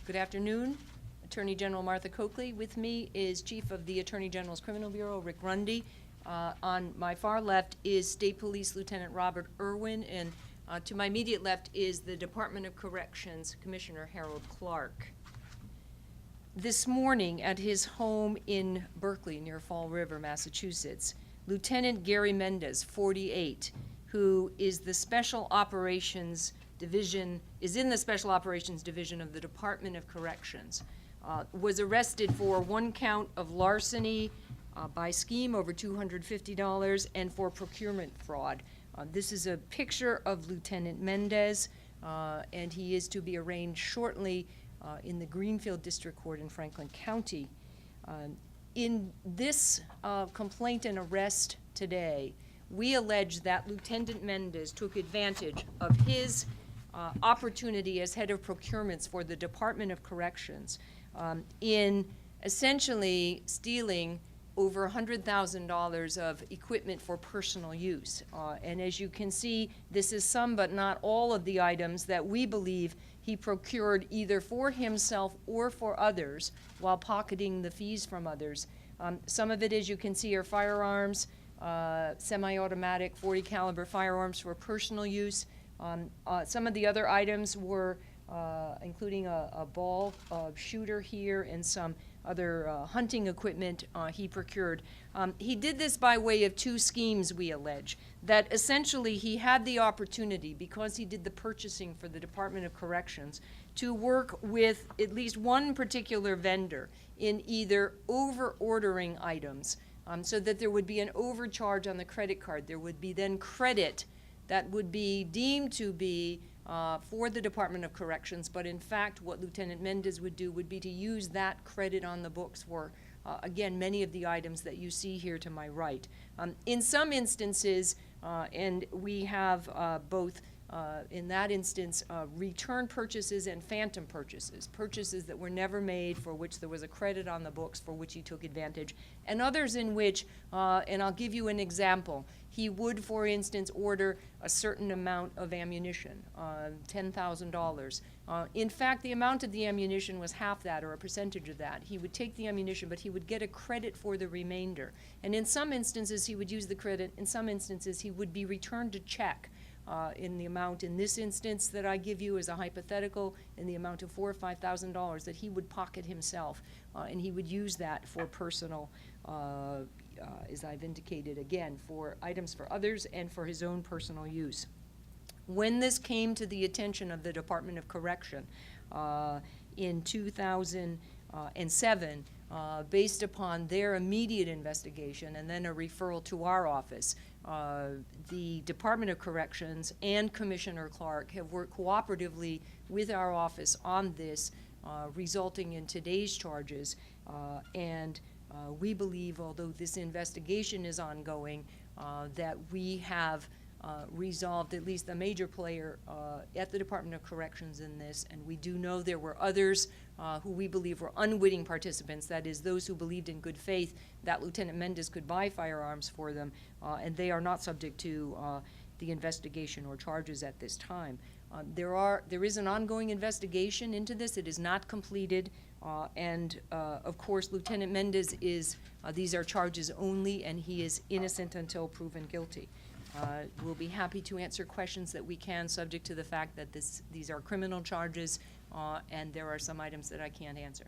Good afternoon. Attorney General Martha Coakley. With me is Chief of the Attorney General's Criminal Bureau, Rick Rundy. On my far left is State Police Lieutenant Robert Irwin, and to my immediate left is the Department of Corrections Commissioner Harold Clark. This morning at his home in Berkeley near Fall River, Massachusetts, Lieutenant Gary Mendez, 48, who is the Special Operations Division, is in the Special Operations Division of the Department of Corrections, was arrested for one count of larceny by scheme over $250 and for procurement fraud. This is a picture of Lieutenant Mendez, and he is to be arraigned shortly in the Greenfield District Court in Franklin County. In this complaint and arrest today, we allege that Lieutenant Mendez took advantage of his opportunity as head of procurements for the Department of Corrections in essentially stealing over $100,000 of equipment for personal use. And as you can see, this is some but not all of the items that we believe he procured either for himself or for others while pocketing the fees from others. Some of it, as you can see, are firearms, semi-automatic 40 caliber firearms for personal use. Some of the other items were including a ball shooter here and some other hunting equipment he procured. He did this by way of two schemes, we allege, that essentially he had the opportunity, because he did the purchasing for the Department of Corrections, to work with at least one particular vendor in either over-ordering items so that there would be an overcharge on the credit card. There would be then credit that would be deemed to be for the Department of Corrections, but in fact what Lieutenant Mendez would do would be to use that credit on the books for, again, many of the items that you see here to my right. In some instances, and we have both in that instance, return purchases and phantom purchases, purchases that were never made for which there was a credit on the books for which he took advantage, and others in which, and I'll give you an example, he would, for instance, order a certain amount of ammunition, $10,000. In fact, the amount of the ammunition was half that or a percentage of that. He would take the ammunition, but he would get a credit for the remainder. And in some instances, he would use the credit. In some instances, he would be returned a check in the amount, in this instance that I give you as a hypothetical, in the amount of $4,000 or $5,000 that he would pocket himself, and he would use that for personal, as I've indicated again, for items for others and for his own personal use. When this came to the attention of the Department of Correction in 2007, based upon their immediate investigation and then a referral to our office, the Department of Corrections and Commissioner Clark have worked cooperatively with our office on this, resulting in today's charges. And we believe, although this investigation is ongoing, that we have resolved at least a major player at the Department of Corrections in this, and we do know there were others who we believe were unwitting participants, that is, those who believed in good faith that Lieutenant Mendez could buy firearms for them, and they are not subject to the investigation or charges at this time. There is an ongoing investigation into this. It is not completed, and of course, Lieutenant Mendez is, these are charges only, and he is innocent until proven guilty. We'll be happy to answer questions that we can, subject to the fact that these are criminal charges, and there are some items that I can't answer.